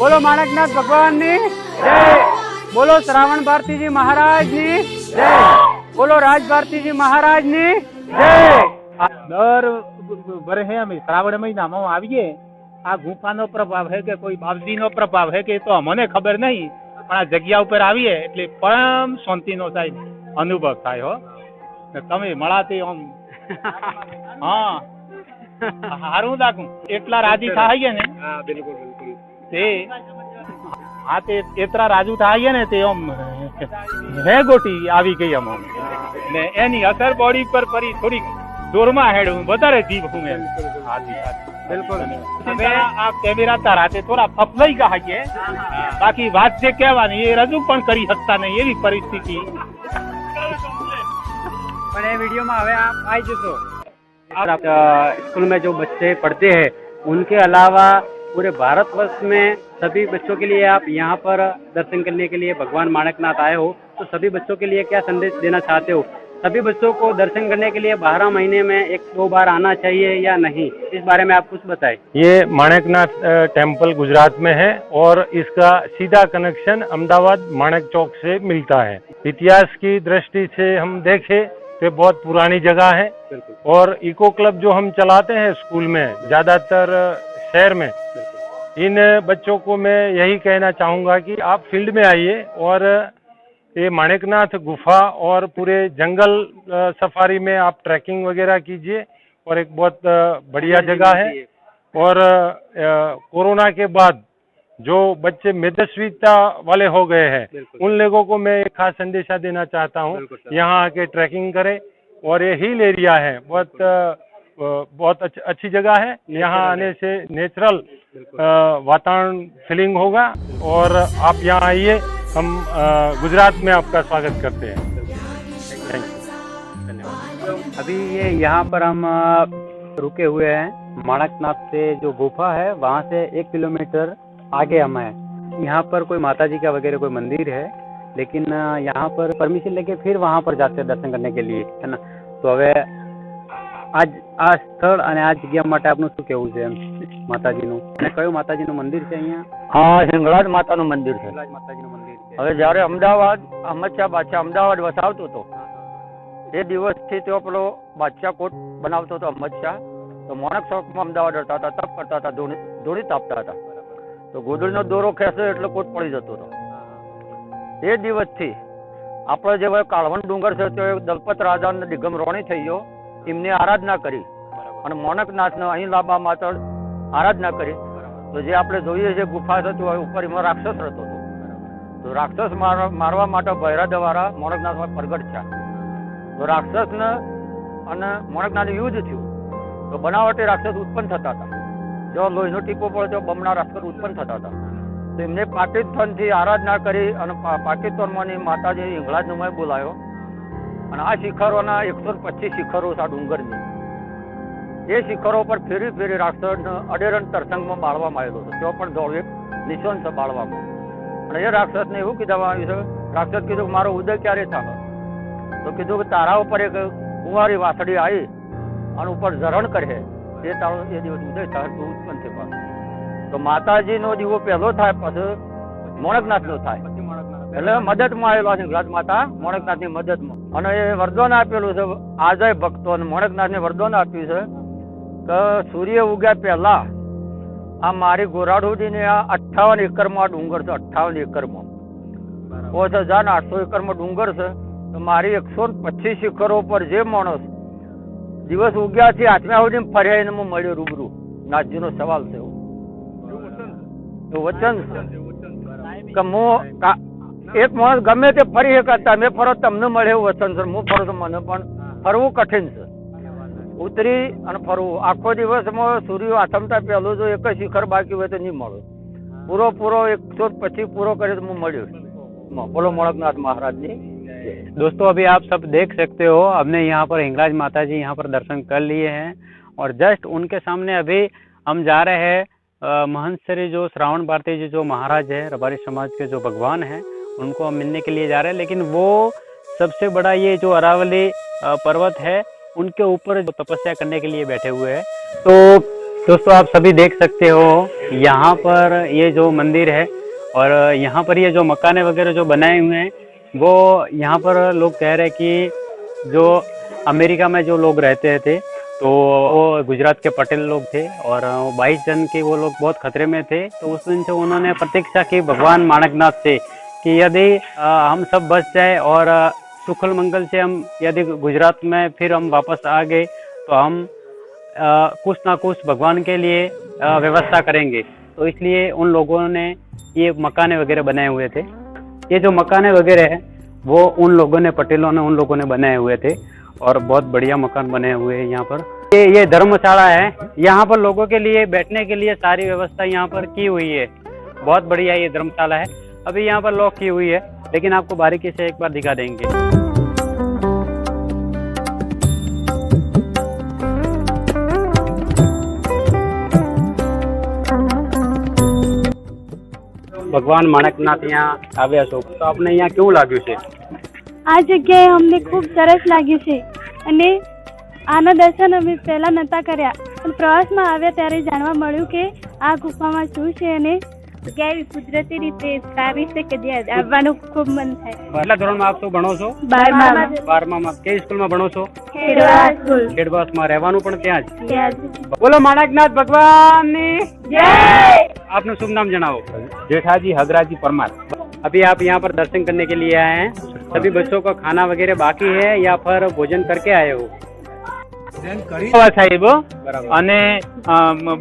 बोलो माणकनाथ भगवान नी जय। बोलो श्रावण भारती जी महाराज नी जय। बोलो राज भारती जी महाराज नी जय। दर वर्षे अमे श्रावण महीनामां आवीए। आ गुफानो प्रभाव है के कोई बापजीनो प्रभाव है के तो अमने खबर नहीं, पण आ जग्या उपर आवीए એટલે परम शांतिनो साहेब अनुभव थाय हो। તમે મળાતે આમ હા હારું લાગું એટલા રાજી થાય ને। હા બિલકુલ બિલકુલ તે હા તે એટલા રાજુ થાય ને તે આમ હે ગોટી આવી ગઈ અમ ને એની અસર બોડી પર પડી થોડી જોરમાં હેડ હું વધારે જીવ હું એમ। હાજી બિલકુલ હવે આ કેમેરા તારાતે થોડા ફફલાઈ ગયા છે, બાકી વાત જે કહેવાની એ રજૂ પણ કરી શકતા નહીં એવી પરિસ્થિતિ। पर ये वीडियो में हमें आप आई जसो आप स्कूल में जो बच्चे पढ़ते हैं उनके अलावा पूरे भारतवर्ष में सभी बच्चों के लिए आप यहाँ पर दर्शन करने के लिए भगवान माणकनाथ आए हो, तो सभी बच्चों के लिए क्या संदेश देना चाहते हो? सभी बच्चों को दर्शन करने के लिए 12 महीने में 1-2 बार आना चाहिए या नहीं, इस बारे में आप कुछ बताएं। ये माणकनाथ टेम्पल गुजरात में है और इसका सीधा कनेक्शन अहमदाबाद माणक चौक से मिलता है। इतिहास की दृष्टि से हम देखें तो बहुत पुरानी जगह है और इको क्लब जो हम चलाते हैं स्कूल में ज्यादातर शहर में, इन बच्चों को मैं यही कहना चाहूँगा कि आप फील्ड में आइए और ये माणकनाथ गुफा और पूरे जंगल सफारी में आप ट्रैकिंग वगैरह कीजिए और एक बहुत बढ़िया जगह है। और कोरोना के बाद जो बच्चे मेदस्वीता वाले हो गए हैं उन लोगों को मैं एक खास संदेशा देना चाहता हूँ, यहाँ आके ट्रैकिंग करें। और ये हिल एरिया है, बहुत अच्छी जगह है। यहाँ आने से नेचुरल वातावरण फीलिंग होगा और आप यहाँ आइए, हम गुजरात में आपका स्वागत करते हैं। Thank you. अभी ये यहाँ पर हम रुके हुए हैं, माणकनाथ से जो गुफा है वहाँ से 1 किलोमीटर आगे हम हैं। यहाँ पर कोई माता जी का वगैरह कोई मंदिर है, लेकिन यहाँ पर परमिशन लेके फिर वहाँ पर जाते हैं दर्शन करने के लिए, है ना। तो હવે આ સ્થળ અને આ જગ્યા માટે આપનું શું કહેવું છે માતાજીનું, અને કયું માતાજીનું મંદિર છે અહીંયા? હા, હિંગળાજ માતાનું મંદિર છે। હિંગળાજ માતાજીનું મંદિર છે। હવે જ્યારે અમદાવાદ અહમદશાહ બાદશાહ અમદાવાદ વસાવતો હતો એ દિવસથી તેઓ પેલો બાદશાહ કોટ બનાવતો હતો અહમદશાહ, તો મોણક ચોકમાં અમદાવાદ રહેતા હતા, તપ કરતા હતા, ધૂણી તાપતા હતા, તો ગોદડીનો દોરો ખેંચે એટલે કોટ પડી જતો હતો। એ દિવસથી આપણે જે કાળવણ ડુંગર છે તે દલપત રાજા દિગમ રોણી થઈ ગયો, એમની આરાધના કરી અને મોણકનાથને અહીં લાવવા માટે આરાધના કરી। તો જે આપણે જોઈએ છે ગુફા છે તો ઉપર એમાં રાક્ષસ રહેતો હતો, તો રાક્ષસ મારવા માટે ભૈરા દ્વારા મોણકનાથમાં પ્રગટ થયા। તો રાક્ષસને અને મોણકનાથનું યુદ્ધ થયું, તો બનાવટી રાક્ષસ ઉત્પન્ન થતા હતા। જો લોહીનો ટીપો પડે તો બમણા રાક્ષસ ઉત્પન્ન થતા હતા। તો એમને પાકિસ્તાનથી આરાધના કરી અને પાકિસ્તાનમાંની માતાજી હિંગળાજનો મેં બોલાયો અને આ શિખરોના 125 શિખરો છે આ ડુંગરની। એ શિખરો પર ફેરી ફેરી રાક્ષસને અડેરન તરસંગમાં બાળવામાં આવેલો છે, તેઓ પણ દોડ એક નિશાન છે બાળવામાં। અને એ રાક્ષસને એવું કીધવામાં આવ્યું છે, રાક્ષસ કીધું કે મારો ઉદય ક્યારે થાય? તો કીધું કે તારા ઉપર એક કુંવારી વાસળી આવી અને ઉપર ઝરણ કરે, એ તારો એ દિવસ ઉદય થાય તો ઉત્પન્ન થશે। તો માતાજીનો દીવો પહેલો થાય પછી મોણકનાથનો થાય, એટલે મદદમાં આવેલો છે હિંગળાજ માતા મોણકનાથની મદદમાં। અને એ વરદાન આપેલું છે આજે ભક્તોને, મોણકનાથને વરદાન આપ્યું છે કે સૂર્ય ઉગ્યા પહેલા આ મારી ગોરાડુડીને આ 58 એકરમાં ડુંગર છે, 58 એકરમાં 5800 એકરમાં ડુંગર છે। તો મારી 125 શિખરો પર જે માણસ દિવસ ઉગ્યાથી આત્મ્યા સુધી ફર્યા એને મળ્યો રૂબરૂ, નાથજીનો સવાલ છે વચન છે કે હું એક માણસ ગમે તે ફરી શકે, તમે ફરો તમને મળે એવું વચન છે। હું ફરું તો મને પણ ફરવું કઠિન છે, ઉતરી અને ફરવું આખો દિવસમાં સૂર્ય આથમતા પહેલું જો એક જ શિખર બાકી હોય તો નહીં મળે, પૂરો 125 પૂરો करे तो મળ્યો। બોલો મોણકનાથ महाराज जी। दोस्तों अभी आप सब देख सकते हो, हमने यहाँ पर हिंगलाज माता जी यहाँ पर दर्शन कर लिए हैं और जस्ट उनके सामने अभी हम जा रहे हैं महंत श्री जो श्रावण भारती जी जो महाराज है रबारी समाज के जो भगवान हैं उनको हम मिलने के लिए जा रहे हैं। लेकिन वो सबसे बड़ा ये जो अरावली पर्वत है उनके ऊपर जो तपस्या करने के लिए बैठे हुए हैं। तो दोस्तों आप सभी देख सकते हो यहाँ पर ये जो मंदिर है और यहाँ पर ये जो मकाने वगैरह जो बनाए हुए हैं, वो यहाँ पर लोग कह रहे हैं कि जो अमेरिका में जो लोग रहते थे तो वो गुजरात के पटेल लोग थे और 22 जन के वो लोग बहुत खतरे में थे। तो उस दिन से उन्होंने प्रतीक्षा की भगवान माणकनाथ से कि यदि हम सब बच जाए और सुखल मंगल से हम यदि गुजरात में फिर हम वापस आ गए तो हम कुछ ना कुछ भगवान के लिए व्यवस्था करेंगे। तो इसलिए उन लोगों ने ये मकाने वगैरह बनाए हुए थे। ये जो मकाने वगैरह है वो उन लोगों ने, पटेलों ने, उन लोगों ने बनाए हुए थे और बहुत बढ़िया मकान बने हुए हैं यहाँ पर। ये धर्मशाला है, यहाँ पर लोगों के लिए बैठने के लिए सारी व्यवस्था यहाँ पर की हुई है। बहुत बढ़िया ये धर्मशाला है। अभी यहाँ पर लॉक की हुई है, लेकिन आपको बारीकी से एक बार दिखा देंगे। ભગવાન માણકનાથ यहाँ આવ્યા છો તો આપને અહીંયા કેવું લાગ્યું છે? આ જગ્યાએ અમને ખૂબ સરસ લાગ્યું છે અને આના દર્શન અમે પહેલાં નહોતા કર્યા, પણ પ્રવાસમાં આવ્યા ત્યારે જાણવા મળ્યું કે આ ગુફામાં શું છે અને કેવી કુદરતી રીતે સારી છે કે જ્યાં આવવાનું ખૂબ મન થાય. કેટલા ધોરણમાં આપ શું ભણો છો? 12માં. કઈ સ્કૂલમાં ભણો છો? ખેડવાસમાં. રહેવાનું પણ ત્યાં જ? બોલો માણકનાથ ભગવાનની જય. आपने शुभ नाम जनाओ? जेठाजी हगराजी परमार। अभी आप यहाँ पर दर्शन करने के लिए आए हैं। सभी बच्चों का खाना वगैरह बाकी है या फिर भोजन करके आए हो? साहेब અને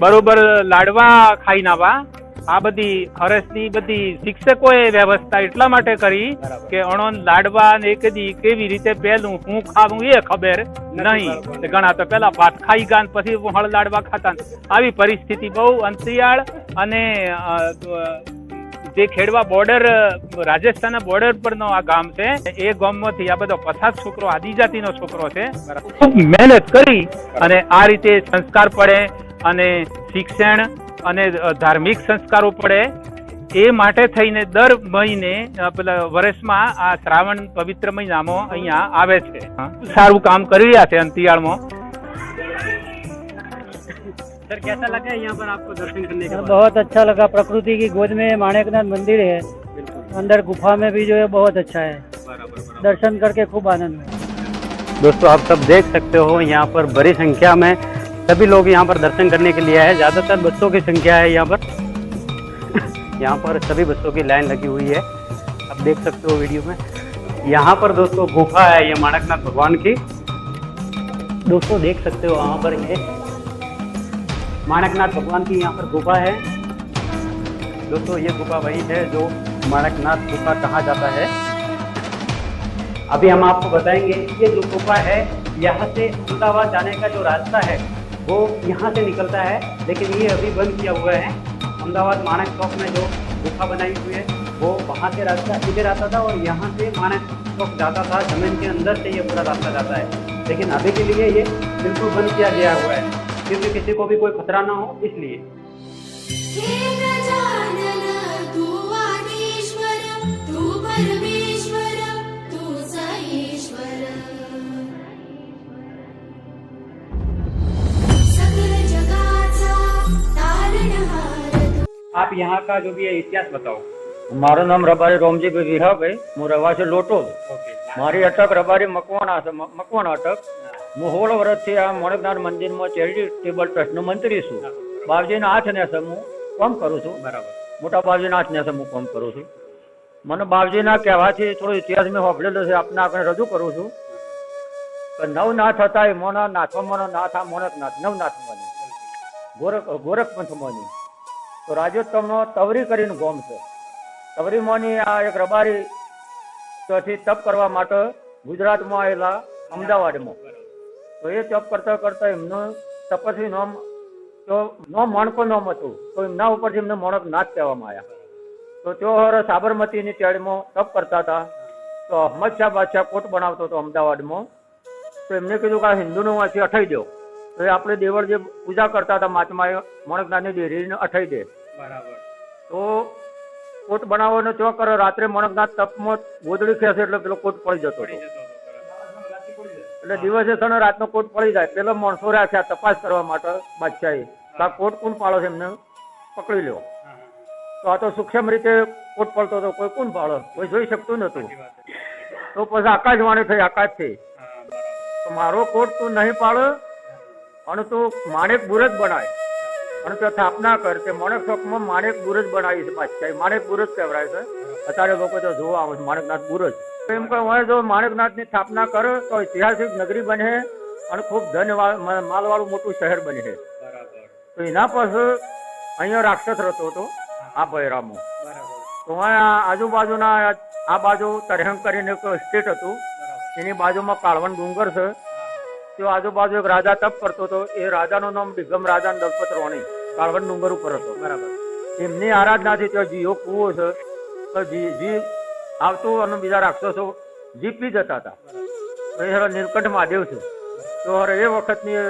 બરોબર લાડવા ખાઈને આવા. આ બધી હરસની બધી શિક્ષકોએ વ્યવસ્થા એટલા માટે કરી કે અણો લાડવા ને કદી કેવી રીતે પહેલું હું ખાવું એ ખબર નહીં. ઘણા તો પેલા ભાત ખાઈ ગયા ને પછી હળ લાડવા ખાતા. આવી પરિસ્થિતિ બહુ અંતરિયાળ અને જે ખેડવા બોર્ડર રાજસ્થાનના બોર્ડર પરનો આ ગામ છે. એ ગામમાંથી આ બધો પછાત છોકરો આદિજાતિનો છોકરો છે. ખૂબ મહેનત કરી અને આ રીતે સંસ્કાર પડે અને શિક્ષણ અને ધાર્મિક સંસ્કારો પડે એ માટે થઈને દર મહિને પેલા વર્ષમાં આ શ્રાવણ પવિત્ર મહિનામાં અહીંયા આવે છે. સારું કામ કરી રહ્યા છે અંતિયાળમાં. सर कैसा लगा यहाँ पर आपको दर्शन करने के बाद? बहुत अच्छा लगा। प्रकृति की गोद में माणकनाथ मंदिर है, अंदर गुफा में भी जो है बहुत अच्छा है। दर्शन करके खूब आनंद हुआ। दोस्तों आप सब देख सकते हो यहाँ पर बड़ी संख्या में सभी लोग यहाँ पर दर्शन करने के लिए आए। ज़्यादातर बच्चों की संख्या है यहाँ पर। यहाँ पर सभी बच्चों की लाइन लगी हुई है, आप देख सकते हो वीडियो में। यहाँ पर दोस्तों गुफा है ये माणकनाथ भगवान की। दोस्तों देख सकते हो वहाँ पर ये माणकनाथ भगवान की यहाँ पर गुफा है। दोस्तों ये गुफा वही है जो माणकनाथ गुफा कहा जाता है। अभी हम आपको बताएंगे ये जो गुफा है यहाँ से अहमदाबाद जाने का जो रास्ता है वो यहाँ से निकलता है, लेकिन ये अभी बंद किया हुआ है। अहमदाबाद माणक चौक में जो गुफा बनाई हुई है वो वहाँ से रास्ता इधर आता था और यहाँ से माणक चौक जाता था। जमीन के अंदर से ये पूरा रास्ता जाता है, लेकिन अभी के लिए ये बिल्कुल बंद किया गया हुआ है क्योंकि किसी को भी कोई खतरा ना हो इसलिए। आप यहाँ का जो भी है इतिहास बताओ। મારું નામ રબારી રોમજીભાઈ વિહાભાઈ, હું રહેવાસી લોટો. મારી અટક રબારી મકવાણા છે, મકવાણા અટક. હું 16 વર્ષથી આ માણકનાથ મંદિરમાં ચેરિટેબલ ટ્રસ્ટનો મંત્રી છું. બાવજીના હાથ નેસે હું કામ કરું છું. બરાબર. મોટા બાવજીના હાથ નેસે હું કામ કરું છું. મને બાવજીના કહેવાથી થોડો ઇતિહાસ મેં સાંભળેલો છે, આપને આપણે રજૂ કરું છું. નવનાથ હતા એ મોના નાથોમાંનો નાથ આ માણકનાથ નવનાથમાંની ગોરખપંથમાંની. તો રાજોત્તમનો તવરી કરીને ગોમ છે. તવરીમાંની આ એક રબારી ત્યાંથી તપ કરવા માટે ગુજરાતમાં આવેલા અમદાવાદમાં. તો એ તપ કરતા કરતા એમનું તપસ્વી નામ તો માણકો નામ હતું, તો એમના ઉપરથી એમને માણકનાથ કહેવામાં આવ્યા. તો તેઓ સાબરમતીની ટેળમાં તપ કરતા હતા. તો અહમદ શાહ બાદશાહ કોટ બનાવતો હતો અમદાવાદમાં. તો એમને કીધું કે આ હિન્દુનું વાંચી અઠાઈ દો. તો એ આપણે દેવળ જે પૂજા કરતા હતા મહાત્માએ માણકનાથની ડેરીને અઠાઈ દે. તો કોટ બનાવવાનો ચો કરો. રાત્રે માણકનાથ તપમાં ગોદડી ખેંચે એટલે પેલો કોટ પડી જતો હતો. એટલે દિવસે સણે રાતનો કોટ પડી જાય. પેલો માણસો રાખ્યા તપાસ કરવા માટે બાદશાહે આ કોટ કોણ પાડો છે એમને. પકડી લ્યો. તો આ તો સૂક્ષ્મ રીતે કોટ પડતો હતો, કોઈ કોણ પાડે, કોઈ જોઈ શકતું નતું. તો પછી આકાશવાણી થઈ આકાશથી, તો મારો કોટ તું નહીં પાડે અને તું માણેક બુરજ બનાય અને તે સ્થાપના કર. તે માણેક ચોકમાં માણેક બુરજ બનાવી છે બાદશાહ, માણેક બુરજ કહેવાય છે. અત્યારે લોકો તો જોવા આવે છે માણેકનાથ બુરજ. એમ કે હોય જો માણેકનાથની સ્થાપના કરે તો ઐતિહાસિક નગરી બને અને ખૂબ ધન માલવાળું મોટું શહેર બને છે. તો એના પછી અહીંયા રાક્ષસ રહેતો હતો આ બૈરામો. તો આજુબાજુના આ બાજુ તરહંગ કરીને એક સ્ટેટ હતું, એની બાજુમાં કાળવણ ડુંગર છે. તે આજુબાજુ એક રાજા તપ કરતો હતો. એ રાજાનું નામ દિગમ રાજા દલપત રોણી કાળવણ ડુંગર ઉપર હતો. બરાબર. એમની આરાધનાથી ત્યાં જીઓ કૂવો છે, તો જી આવતું અને બીજા રાક્ષસો જી પી જતા હતા. એ નીલકંઠ મહાદેવ છે. તો હવે એ વખતની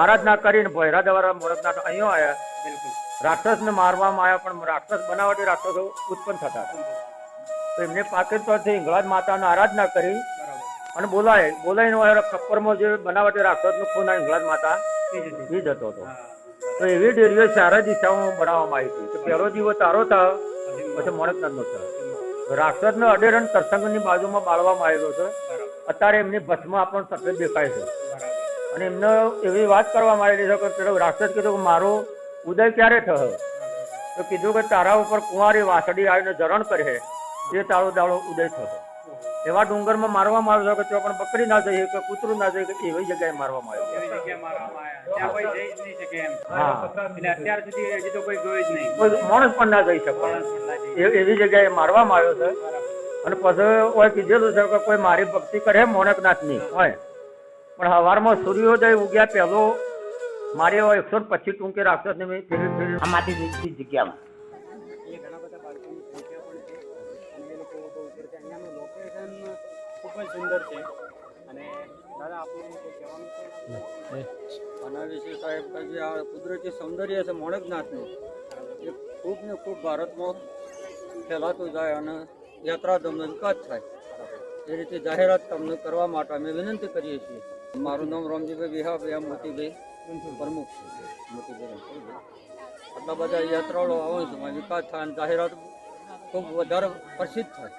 આરાધના કરીને ભૈરા દ્વારા મોરકનાથ અહીંયા આવ્યા. રાક્ષસને મારવામાં આવ્યા, પણ રાક્ષસ બનાવટી રાક્ષસો ઉત્પન્ન થતા હતા. તો એમને પાકિસ્તાન પરથી હિંગળાજ માતાની આરાધના કરી અને બોલાવીને ખપ્પરમાં જે બનાવટી રાક્ષસનું ખૂન હિંગળાજ માતા પી જતો હતો. તો એવી ડેરીઓ ચારે દિશાઓમાં બનાવવામાં આવી હતી. પહેલો દીવો તારો થયો, પછી મોણકનાથનો થયો. રાક્ષસનો અડેરણ તરસંગની બાજુમાં બાળવામાં આવેલો છે. અત્યારે એમની ભસ્મ આપણને સફેદ દેખાય છે. અને એમને એવી વાત કરવામાં આવેલી છે કે પેલો રાક્ષસ કીધું કે મારો ઉદય ક્યારે થયો? તો કીધું કે તારા ઉપર કુંવારી વાસળી આવીને જરણ કરે, એ તારો દાડો ઉદય થયો. એવા ડુંગરમાં મારવામાં આવ્યો કે ત્યાં પણ બકરી ના જઈએ કે કૂતરું ના જઈએ, કે એવી જગ્યાએ મારવામાં આવ્યો. કોઈ માણસ પણ ના જઈ શકે એવી જગ્યાએ મારવામાં આવ્યો છે. અને પછી કીધેલું છે કે કોઈ મારી ભક્તિ કરે મોણકનાથની હોય, પણ હવારમાં સૂર્યોદય ઉગ્યા પહેલો મારી 125 ટૂંકે રાક્ષસને મેં આમાંથી જગ્યામાં ખૂબ જ સુંદર છે. અને દાદા આપણું કહેવાનું છે આના વિશે સાહેબ કે જે આ કુદરતી સૌંદર્ય છે મોણકનાથનું, એ ખૂબ ને ખૂબ ભારતમાં ફેલાતું જાય અને યાત્રાધામનો વિકાસ થાય. એ રીતે જાહેરાત તમને કરવા માટે અમે વિનંતી કરીએ છીએ. મારું નામ રામજીભાઈ વિહાભાઈ મોતીભાઈ પ્રમુખ છે. મોતીભાઈ આટલા બધા યાત્રાળુ આવે છે, વિકાસ થાય અને જાહેરાત ખૂબ વધારે પ્રસિદ્ધ થાય.